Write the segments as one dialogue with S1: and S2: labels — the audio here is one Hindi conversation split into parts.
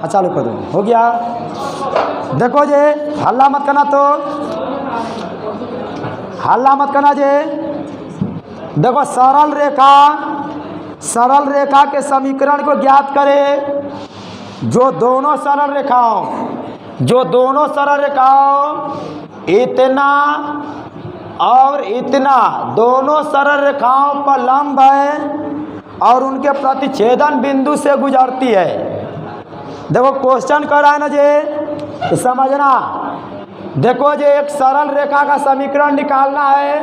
S1: चालू कर दो, हो गया। देखो जे हल्ला मत करना, तो हल्ला मत करना जे। देखो सरल रेखा के समीकरण को ज्ञात करें। जो दोनों सरल रेखाओं इतना और इतना दोनों सरल रेखाओं पर लंब है और उनके प्रतिच्छेदन बिंदु से गुजरती है। देखो क्वेश्चन कर रहा है ना जे, समझना। देखो जे एक सरल रेखा का समीकरण निकालना है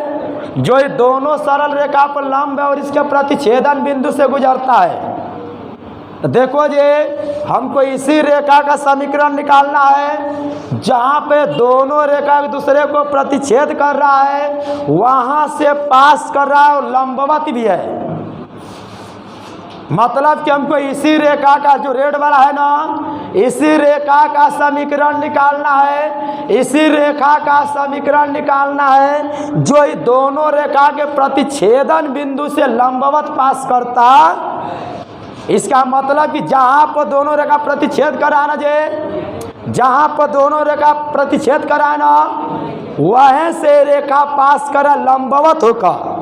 S1: जो ये दोनों सरल रेखा पर लंब है और इसके प्रतिच्छेदन बिंदु से गुजरता है। देखो जे हमको इसी रेखा का समीकरण निकालना है जहाँ पे दोनों रेखा एक दूसरे को प्रतिच्छेद कर रहा है, वहाँ से पास कर रहा है और लंबवत भी है। मतलब कि हमको इसी रेखा का, जो रेड वाला है ना, इसी रेखा का समीकरण निकालना है। इसी रेखा का समीकरण निकालना है जो ये दोनों रेखा के प्रतिच्छेदन बिंदु से लंबवत पास करता। इसका मतलब कि जहाँ पर दोनों रेखा प्रतिच्छेद करा ना जे, जहाँ पर दोनों रेखा प्रतिच्छेद करा ना, वह से रेखा पास करा लंबवत होकर।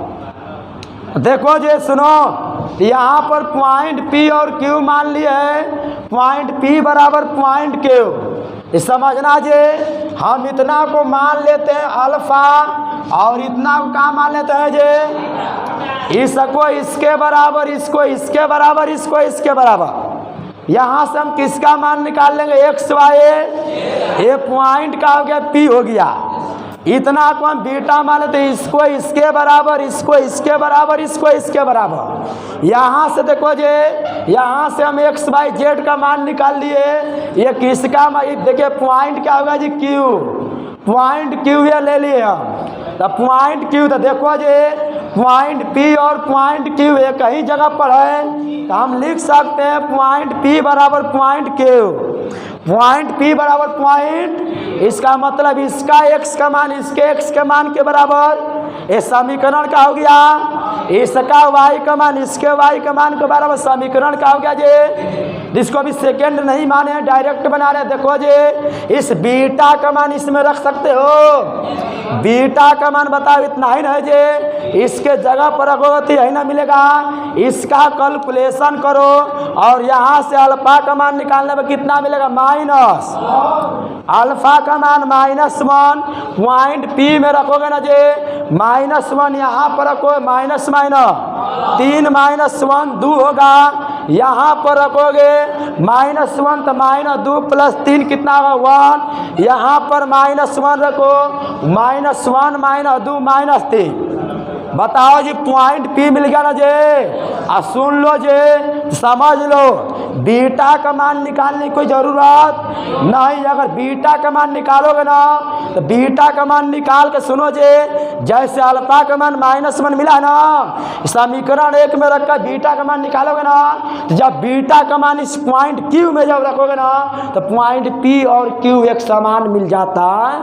S1: देखो जे सुनो, यहाँ पर पॉइंट पी और क्यू मान लिए है। पॉइंट पी बराबर पॉइंट क्यू। समझना जे हम इतना को मान लेते हैं अल्फा और इतना को क्या मान लेते हैं जे, इसको इसके बराबर, इसको इसके बराबर, इसको इसके बराबर। यहाँ से हम किसका मान निकाल लेंगे, एक्स वाई। ये पॉइंट का हो गया पी हो गया। इतना को हम बीटा मान लेते हैं, इसको इसके बराबर, इसको इसके बराबर, इसको इसके बराबर। यहाँ से देखो जे, यहाँ से हम एक्स वाई जेड का मान निकाल लिए। ये किसका मान, देखिए पॉइंट क्या होगा जी, क्यू। पॉइंट क्यू ये ले लिए हम, तो पॉइंट क्यू। तो देखो जे पॉइंट पी और पॉइंट क्यू एक ही जगह पर है, तो हम लिख सकते हैं पॉइंट पी बराबर पॉइंट क्यू। पॉइंट पी बराबर पॉइंट, इसका मतलब इसका एक्स का मान इसके एक्स के मान के बराबर। ये समीकरण का हो गया। इसका वाई का मान इसके वाई का मान के बराबर। समीकरण का हो गया जे, जिसको अभी सेकेंड नहीं माने हैं, डायरेक्ट बना रहे। देखो जे इस बीटा का मान इसमें रख सकते हो। बीटा का मान बताओ, इतना ही नहीं जे, इसके जगह पर रखोगे तो यही ना मिलेगा। इसका कैलकुलेशन करो और यहाँ से अल्फा का मान निकालने में कितना मिलेगा, माइनस। अल्फा का मान -1। पॉइंट पी में रखोगे ना जे, -1 यहाँ पर रखो, माइनस माइनस 3 - 1 2 होगा। यहाँ पर रखोगे -1 तो -2 + 3 कितना होगा, 1। यहाँ पर -1 रखो, -1 - 2 -3। बताओ जी पॉइंट पी मिल गया ना जे। आ सुन लो जे, समझ लो, बीटा का मान निकालने की कोई ज़रूरत नहीं। अगर बीटा का मान निकालोगे ना, तो बीटा का मान निकाल के सुनो जे, जैसे अल्फा का मान -1 मिला है ना, समीकरण 1 में रखकर बीटा का मान निकालोगे ना, तो जब बीटा का मान इस पॉइंट क्यू में जब रखोगे ना, तो पॉइंट पी और क्यू एक समान मिल जाता है।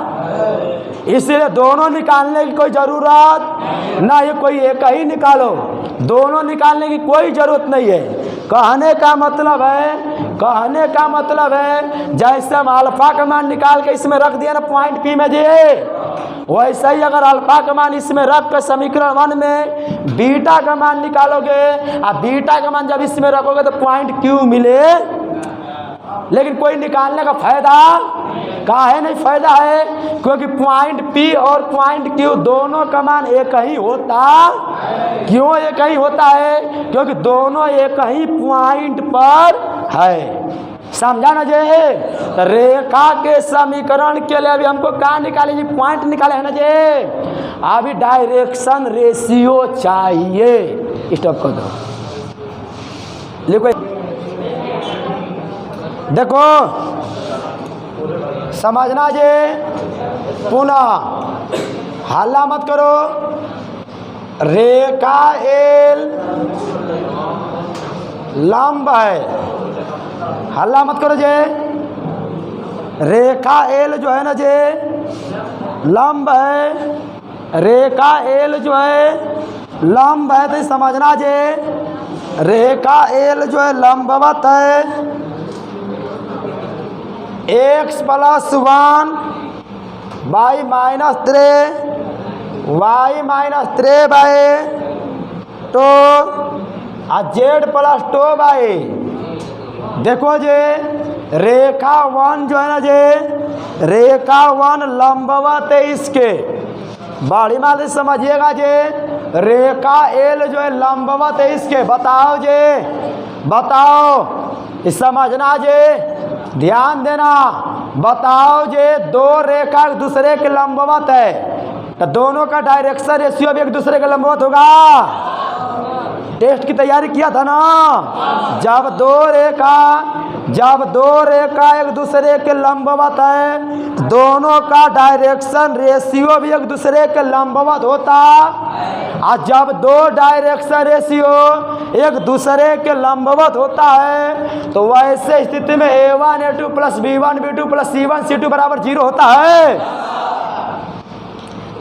S1: इसलिए दोनों निकालने की कोई ज़रूरत ना, ये कोई एक ही निकालो, दोनों निकालने की कोई ज़रूरत नहीं है। कहने का मतलब है जैसे हम अल्फा का मान निकाल के इसमें रख दिया ना पॉइंट पी में जे, वैसे ही अगर अल्फा का मान इसमें रख कर समीकरण 1 में बीटा का मान निकालोगे, और बीटा का मान जब इसमें रखोगे तो पॉइंट क्यू मिले। लेकिन कोई निकालने का फायदा काहे नहीं फायदा है, क्योंकि पॉइंट पी और पॉइंट क्यू दोनों का मान एक ही होता। क्यों एक ही होता है, क्योंकि दोनों एक ही पॉइंट पर है। समझा ना जे। तो रेखा के समीकरण के लिए अभी हमको क्या निकाले जी, पॉइंट निकाले है ना जे। अभी डायरेक्शन रेशियो चाहिए। स्टॉप कर दो, लिखो। देखो समझना जे, पुनः हल्ला मत करो। रेखा एल लंब है, हल्ला मत करो जे। रेखा एल जो है ना जे लंब है, रेखा एल जो है लंब है, तो समझना जे रेखा एल जो है लंबवत है। X plus 1 Y minus 3 Y minus 3 by 2 और जेड प्लस 2 बाई। देखो जे रेखा 1 जो है ना जे रेखा 1 लंबवत है इसके, बड़ी माल से समझिएगा जे रेखा एल जो है लंबवत है इसके। बताओ जे बताओ समझना जे ध्यान देना। बताओ जे दो रेखा एक दूसरे के लंबवत है तो दोनों का डायरेक्शन रेशियो भी एक दूसरे के लंबवत होगा। टेस्ट की तैयारी किया था ना। जब दो रेखा एक दूसरे के लंबवत है दोनों का डायरेक्शन रेशियो भी एक दूसरे के लंबवत होता। और जब दो डायरेक्शन रेशियो एक दूसरे के लंबवत होता है तो वैसे स्थिति में A1 A2 plus B1 B2 plus C1 C2 बराबर 0 होता है।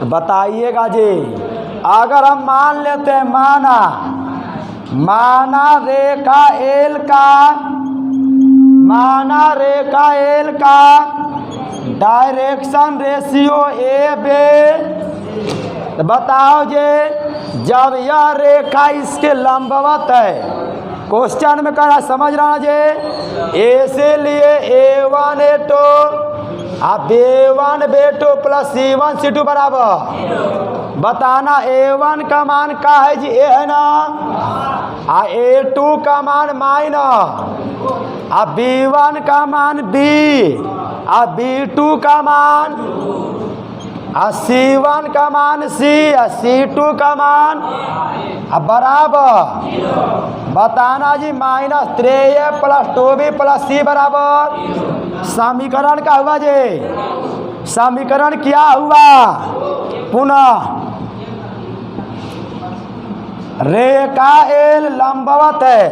S1: बताइएगा जी, अगर हम मान लेते हैं माना रेखा एल का डायरेक्शन रेशियो ए बे। बताओ जे जब यह रेखा इसके लंबवत है, क्वेश्चन में कह समझ रहा जे इसीलिए A1 A2 B1 B2 plus C1 C2 बराबर। बताना A1 का मान का है जी A है ना, A2 का मान माइनस, B1 का मान B, B2 का मान C1 का मान C, C2 का मान बराबर। बताना जी -3A plus 2B plus C बराबर। समीकरण का हुआ जी, समीकरण क्या हुआ पुनः। रेखा एल लंबवत है,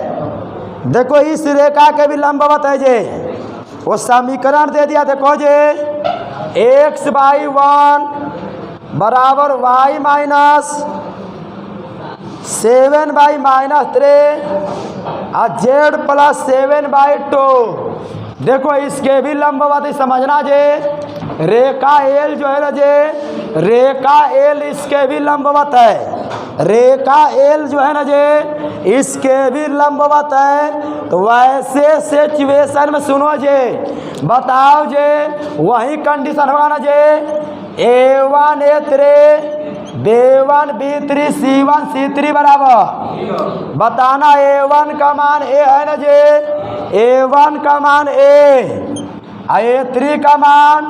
S1: देखो इस रेखा के भी लंबवत है जे, वो समीकरण दे दिया। देखो जे x/1 बराबर y माइनस 7/-3 और z प्लस 7/2। देखो इसके भी लंबवत समझना जे रेखा एल जो है ना जे रेखा एल इसके भी लंबवत है। रेखा एल जो है ना जे इसके भी लंबवत है। तो वैसे सिचुएशन में सुनो जे, बताओ जे वही कंडीशन होगा ना जे A1 A3 B1 B3 C1 C3 बराबर। बताना A1 का मान A है ना जे A1 का मान A, A3 का मान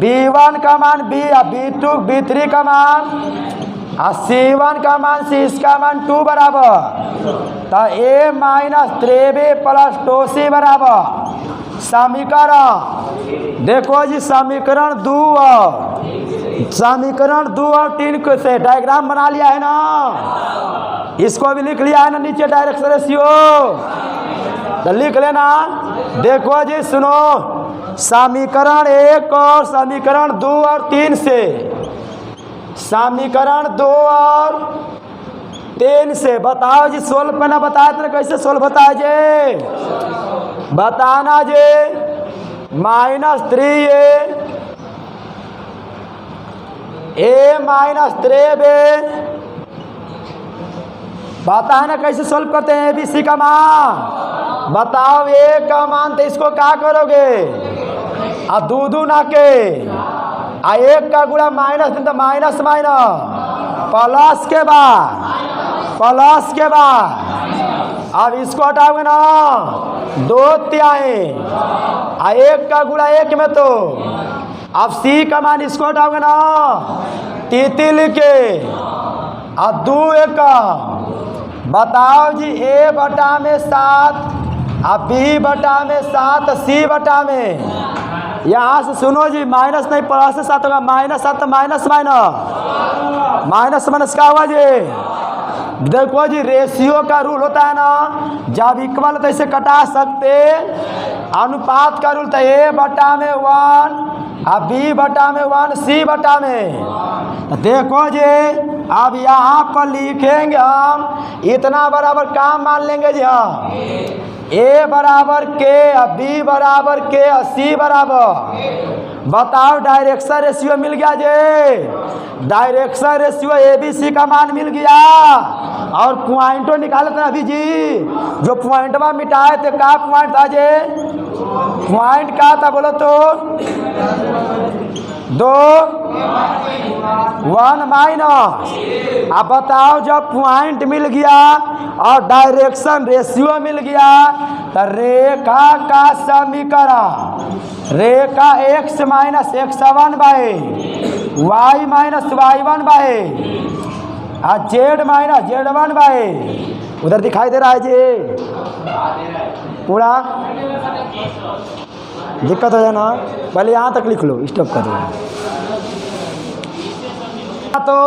S1: B1 का मान B, B2 B3 का मान C1 का मान C, इसका मान 2 बराबर। तो A minus 3B plus 2C बराबर। समीकरण देखो जी, समीकरण 2 और 3 को से डायग्राम बना लिया है ना, इसको भी लिख लिया है ना नीचे डायरेक्शन रेशियो, तो लिख लेना। देखो जी सुनो, समीकरण 1 और समीकरण 2 और 3 से, समीकरण 2 और 3 से बताओ जी सोल्व करना। बताया तो कैसे सोल्व होता है जे, बताना जे -3A -3B। बताना कैसे सोल्व करते हैं ABC का मान। बताओ A का मान, तो इसको क्या करोगे और दो ना के 1 का गुणा -3 तो माइनस प्लस के बाद अब इसको हटाओगे ना 2 तिहाई 1 का गुणा 1 में, तो अब C का मान इसको हटाओगे ना 3 लिखे और 2 1। बताओ जी A बटा में 7 और B बटा में 7 C बटा में, यहाँ से सुनो जी माइनस नहीं प्लस से 7 होगा, -7 तो माइनस का हुआ जी। देखो जी रेशियो का रूल होता है ना, जब इक्वल तो इसे कटा सकते, अनुपात का रूल तो A बटा में 1 और B बटा में 1 C बटा में। देखो जी अब यहाँ पर लिखेंगे हम इतना बराबर काम मान लेंगे जी, हम ए बराबर के, बी बराबर के, सी बराबर। बताओ डायरेक्शन रेशियो मिल गया जे। Direction ratio A B C का मान मिल गया। और पॉइंटो निकाले थे अभी जी, जो पॉइंटवा मिटाए थे का पॉइंट था जे? पॉइंट का था बोलो तो? 2 1 माइनस। अब बताओ जब पॉइंट मिल गया और डायरेक्शन रेशियो मिल गया तो रेखा का समीकरण, रेखा x minus x1 by y minus y1 by z minus z1 by, उधर दिखाई दे रहा है जी पूरा? दिक्कत हो जाए ना, पहले यहाँ तक लिख लो, स्टॉप कर दो। तो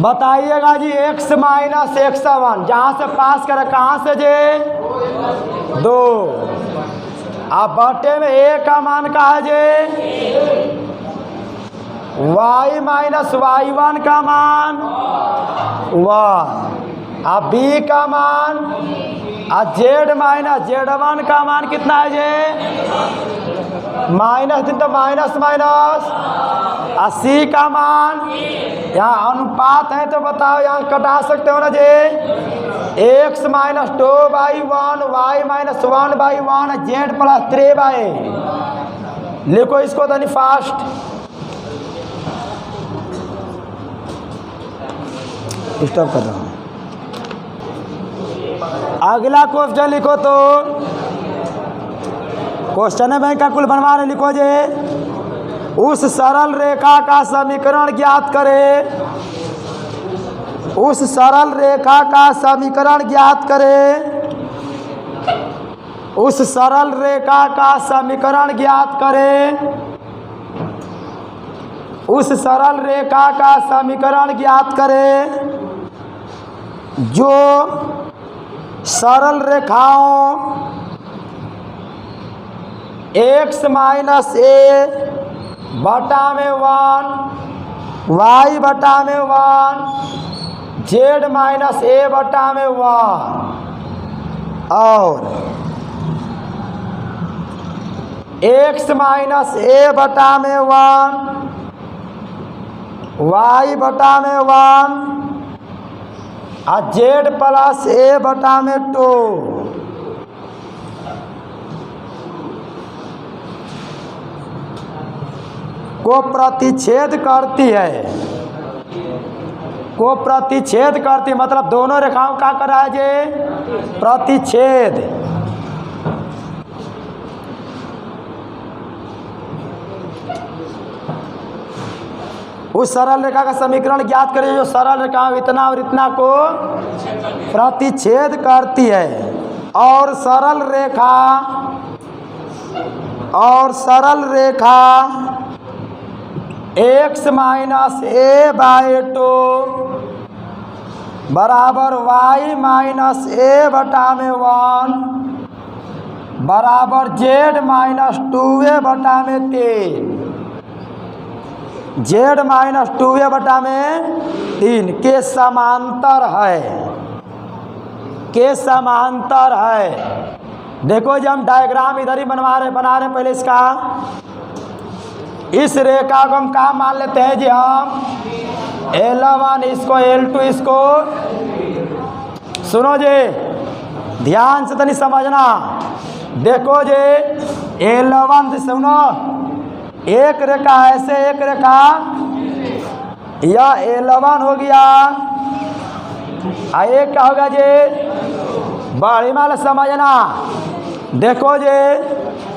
S1: बताइएगा जी x माइनस x1 जहाँ से पास करे, कहाँ से जे? 2। अब बटे में a का मान का है जे? y माइनस y1 का मान 1। अब b का मान, और z माइनस z1 का मान कितना है जे? माइनस 3, तो माइनस माइनस। और c का मान, यहाँ अनुपात है तो बताओ यहाँ कटा सकते हो ना जे? x minus 2 by 1, y minus 1 by 1, z plus 3 by. लिखो इसको तनी फास्ट। स्टॉप कर दो। अगला क्वेश्चन लिखो तो क्वेश्चन बैंक का कुल बनवा रहे, लिखो जे उस सरल रेखा का समीकरण ज्ञात करें। उस सरल रेखा का समीकरण ज्ञात करें। उस सरल रेखा का समीकरण ज्ञात करें। उस सरल रेखा का समीकरण ज्ञात करें जो सरल रेखाओं x माइनस ए बटा में 1, y बटा में 1, z माइनस ए बटा में 1 और x माइनस ए बटा में 1, y बटा में 1 और z प्लस ए बटा में 2। को प्रतिच्छेद करती है। को प्रतिच्छेद करती मतलब दोनों रेखाओं का करा है जे? प्रतिच्छेद। उस सरल रेखा का समीकरण ज्ञात करें जो सरल रेखा इतना और इतना को प्रतिच्छेद करती है। और सरल रेखा x माइनस ए बाई 2 बराबर y माइनस ए बटा में 1 बराबर z माइनस 2a बटा में 3। z माइनस 2a बटा में 3 के समांतर है। के समांतर है। देखो जब हम डायग्राम इधर ही बना रहे पहले इसका। इस रेखा को हम क्या मान लेते हैं जी? हम L1 इसको, L2 इसको। सुनो जी ध्यान से तनी समझना। देखो जी L1 सुनो, एक रेखा ऐसे, एक रेखा यह L1 हो गया। एक क्या होगा जी? बड़ी माल समझना। देखो जी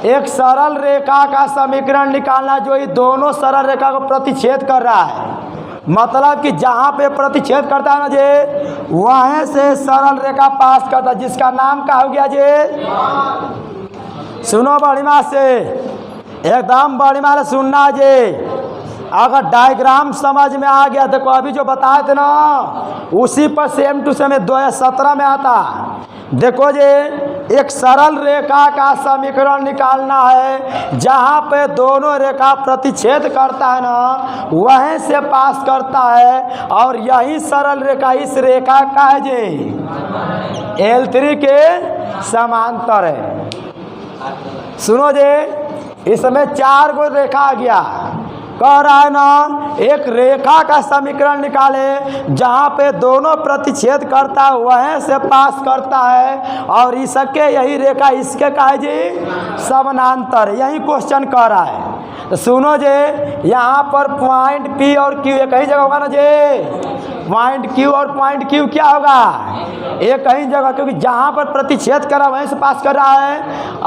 S1: एक सरल रेखा का समीकरण निकालना जो ये दोनों सरल रेखा को प्रतिच्छेद कर रहा है। मतलब कि जहाँ पे प्रतिच्छेद करता है ना जी, वहीं से सरल रेखा पास करता है, जिसका नाम क्या हो गया जी? सुनो बड़ी माँ से, एकदम बड़ी माँ से सुनना जी। अगर डायग्राम समझ में आ गया, देखो अभी जो बताए थे ना उसी पर सेम टू सेम 2017 में आता। देखो जी एक सरल रेखा का समीकरण निकालना है, जहाँ पे दोनों रेखा प्रतिच्छेद करता है ना वहीं से पास करता है। और यही सरल रेखा इस रेखा का है जी। L3 के समांतर है। सुनो जे, इसमें 4 गो रेखा आ गया। कह रहा है ना, एक रेखा का समीकरण निकाले जहाँ पे दोनों प्रतिच्छेद करता है वहीं से पास करता है, और इसके यही रेखा इसके का है जी समानांतर। यही क्वेश्चन कह रहा है। तो सुनो जे, यहाँ पर पॉइंट P और Q एक ही जगह होगा ना जे। पॉइंट Q और पॉइंट Q क्या होगा, एक ही जगह, क्योंकि जहाँ पर प्रतिच्छेद करा वहीं से पास कर रहा है।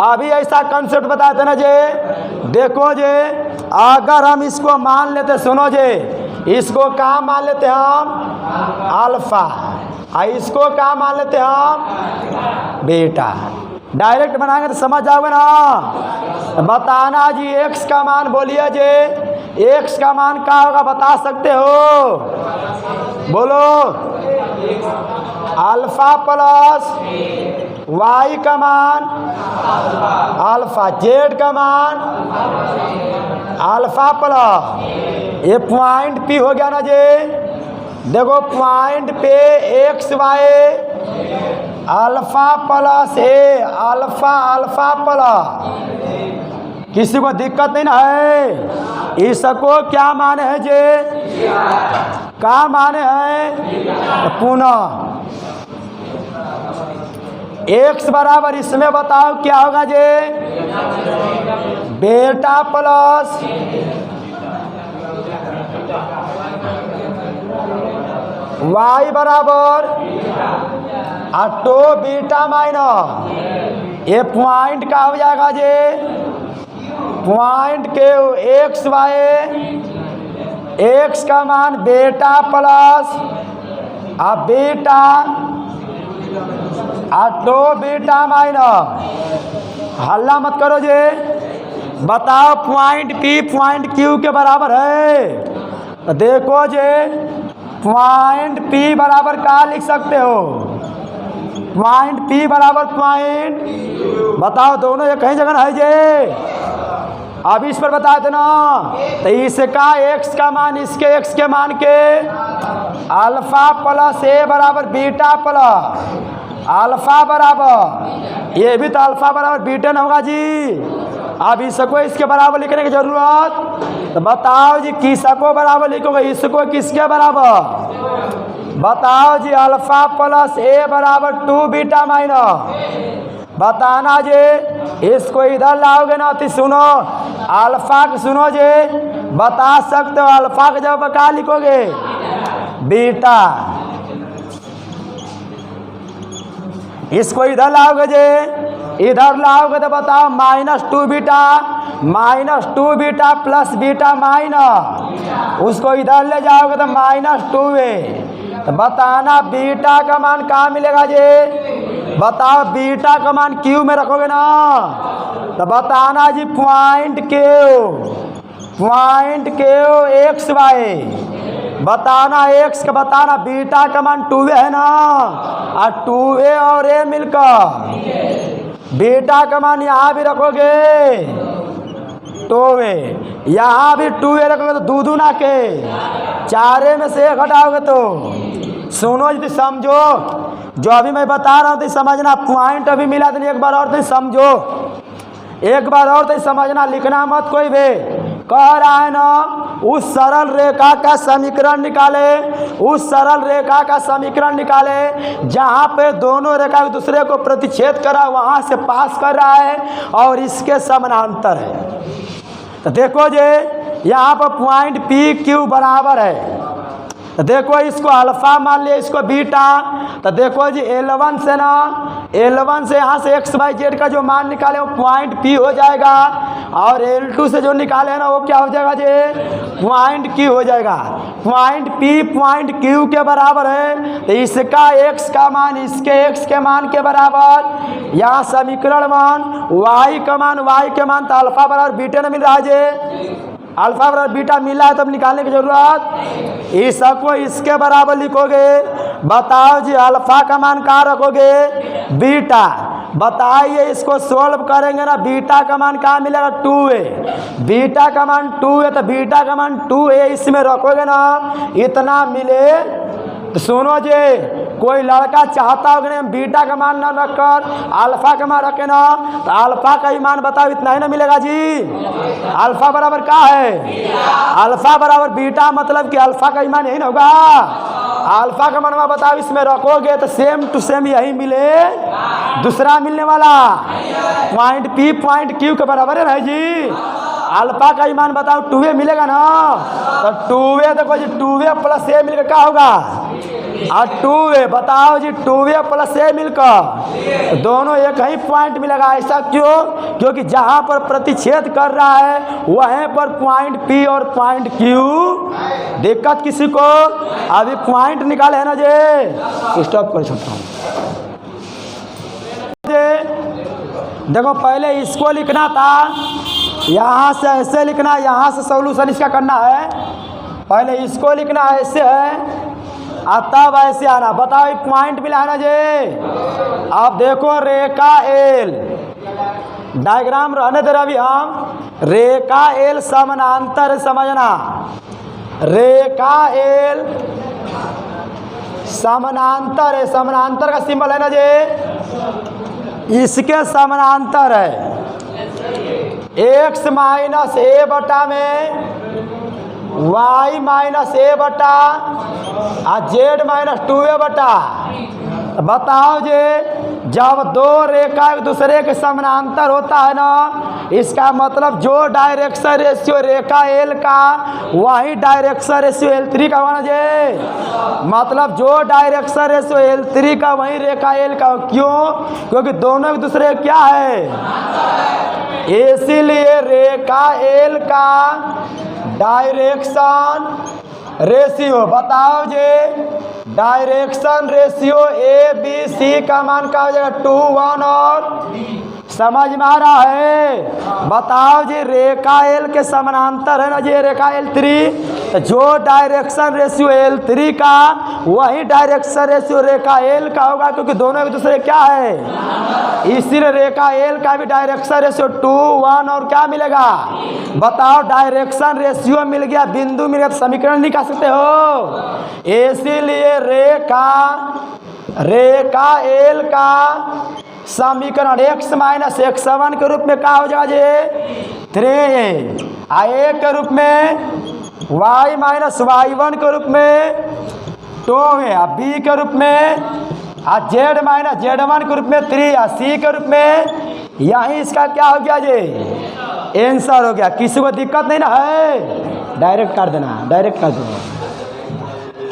S1: अभी ऐसा कंसेप्ट बताए थे ना जे। देखो जे, अगर हम इसको मान लेते, सुनो जे, इसको कहाँ मान लेते हम, अल्फा, और इसको कहाँ मान लेते हम, बीटा। डायरेक्ट बनाएंगे तो समझ जाओगे ना। बताना जी, x का मान बोलिए जे, x का मान क्या होगा बता सकते हो, बोलो। अल्फा प्लस y का मान अल्फा, z का मान अल्फा प्लस, ये पॉइंट P हो गया ना जे। देखो पॉइंट पे एक्स वाई अल्फा प्लस ए, अल्फा अल्फा प्लस, किसी को दिक्कत नहीं ना है। इसको क्या माने हैं जे, क्या माने हैं, पुनः एक्स बराबर इसमें बताओ क्या होगा जे, बेटा प्लस y बराबर ऑटो बीटा माइनस, ये पॉइंट का हो जाएगा जे, पॉइंट के एक्स वाई, एक्स का मान बेटा प्लस अब बीटा ऑटो बीटा माइनस। हल्ला मत करो जे। बताओ पॉइंट P पॉइंट Q के बराबर है। तो देखो जे, पॉइंट P बराबर क्या लिख सकते हो, पॉइंट P बराबर पॉइंट, बताओ दोनों एक ही जगह है जे। अब इस पर बताए थे ना, तो इसका x का मान इसके x के मान के अल्फा प्लस ए बराबर बीटा प्लस अल्फा बराबर, ये भी तो अल्फा बराबर बीटा न होगा जी। अब इसको इसके बराबर लिखने की जरूरत, तो बताओ जी किसको बराबर लिखोगे, इसको किसके बराबर, बताओ जी अल्फा प्लस ए बराबर 2 बीटा माइनस। बताना जी, इसको इधर लाओगे ना तो सुनो अल्फा को, सुनो जी, बता सकते हो अल्फा के जब क्या लिखोगे, बीटा। इसको इधर लाओगे जे, इधर लाओगे तो बताओ -2 beta, -2 beta plus beta minus, उसको इधर ले जाओगे तो -2a। तो बताना बीटा का मान कहाँ मिलेगा जे, बताओ बीटा का मान Q में रखोगे ना। तो बताना जी पॉइंट Q एक्स वाई, बताना x का, बताना बीटा का मान 2a है ना, और 2a और a मिलकर बीटा का मान यहाँ भी रखोगे 2a, यहाँ भी 2a रखोगे तो दू ना के 4a में से 1 हटाओगे तो सुनो जी, समझो जो अभी मैं बता रहा हूँ तो समझना। पॉइंट अभी मिला तो एक बार और तो समझो, एक बार और तो समझना, लिखना मत कोई भी। कह रहा है ना, उस सरल रेखा का समीकरण निकाले, उस सरल रेखा का समीकरण निकाले जहाँ पे दोनों रेखा एक दूसरे को प्रतिच्छेद करा वहाँ से पास कर रहा है और इसके समानांतर है। तो देखो जे, यहाँ पर पॉइंट PQ बराबर है, तो देखो इसको अल्फा मान लिया, इसको बीटा। तो देखो जी L1 से ना, L1 से यहाँ से XYZ का जो मान निकाले वो पॉइंट P हो जाएगा, और L2 से जो निकाले है ना वो क्या हो जाएगा जी, पॉइंट Q हो जाएगा। पॉइंट P पॉइंट Q के बराबर है, तो इसका x का मान इसके x के मान के बराबर, यहाँ समीकरण मान y का मान y के मान, तो अल्फा बराबर बीटा न मिल रहा है जी, अल्फा बराबर बीटा मिला है तब निकालने की जरूरत। इसको इसके बराबर लिखोगे, बताओ जी अल्फा का मान कहाँ रखोगे, बीटा। बताइए इसको सोल्व करेंगे ना, बीटा का मान कहाँ मिलेगा, 2a, बीटा का मान 2a, तो बीटा का मान 2a इसमें रखोगे ना, इतना मिले। तो सुनो जी, कोई लड़का चाहता हो कि नहीं हम बीटा का मान ना रखकर अल्फा का मान रखे ना, तो अल्फा का ही मान बताओ, इतना ही ना मिलेगा जी। अल्फा बराबर क्या है? अल्फा बराबर बीटा, मतलब कि अल्फा का ही मान यही ना होगा। अल्फा का मनवा बताओ, इसमें रखोगे तो सेम टू सेम यही मिले, दूसरा मिलने वाला पॉइंट पी पॉइंट क्यू के बराबर है ना जी। अल्फा का मान बताओ 2a मिलेगा ना, तो 2a देखो जी 2a प्लस a मिलकर क्या होगा? और 2a बताओ जी 2a प्लस a मिलकर दोनों एक ही पॉइंट मिलेगा। ऐसा क्यों? क्योंकि जहां पर प्रतिच्छेद कर रहा है वहीं पर पॉइंट P और पॉइंट Q। दिक्कत किसी को? अभी पॉइंट निकाले है ना जी। स्टॉप कर सकता हूँ। देखो पहले इसको लिखना था, यहाँ से ऐसे लिखना, यहाँ से सॉल्यूशन इसका करना है। पहले इसको लिखना है, ऐसे है, तब ऐसे आना। बताओ पॉइंट मिला है ना जी। अब देखो रेखा एल, डायग्राम रहने दे रहे अभी हम। रेखा एल समानांतर, समझना, रेखा एल समानांतर है। समानांतर का सिंबल है ना जी, इसके समानांतर है। x माइनस ए बटा में y माइनस ए बटा और z माइनस 2a बटा। बताओ जी, जब दो रेखा एक दूसरे के समानांतर होता है ना, इसका मतलब जो डायरेक्शन रेशियो रेखा एल का वही डायरेक्शन रेशियो L3 का होना जी। मतलब जो डायरेक्शन रेशियो L3 का वही रेखा एल का। क्यों? क्योंकि दोनों एक दूसरे क्या है, इसीलिए रेखा एल का डायरेक्शन रेशियो, बताओ जी डायरेक्शन रेशियो ABC का मान क्या हो जाएगा? 2, 1 और समझ में आ रहा है? बताओ जी रेखा एल के समानांतर है ना जी रेखा L3, तो जो डायरेक्शन रेशियो L3 का वही डायरेक्शन रेशियो रेखा एल का होगा, क्योंकि दोनों एक दूसरे क्या है। इसीलिए रेखा एल का भी डायरेक्शन रेशियो 2, 1 और क्या मिलेगा? बताओ डायरेक्शन रेशियो मिल गया, बिंदु मिल गया, तो समीकरण निकाल सकते हो। इसीलिए रेखा एल का समीकरण x माइनस x1 के रूप में क्या हो जाएगा जी? 3a। a के रूप में y माइनस y1 के रूप में 2a, b के रूप में z माइनस z1 के रूप में 3, c के रूप में यही इसका क्या हो गया जी? आंसर हो गया। किसी को दिक्कत नहीं ना है? डायरेक्ट कर देना, डायरेक्ट कर दो।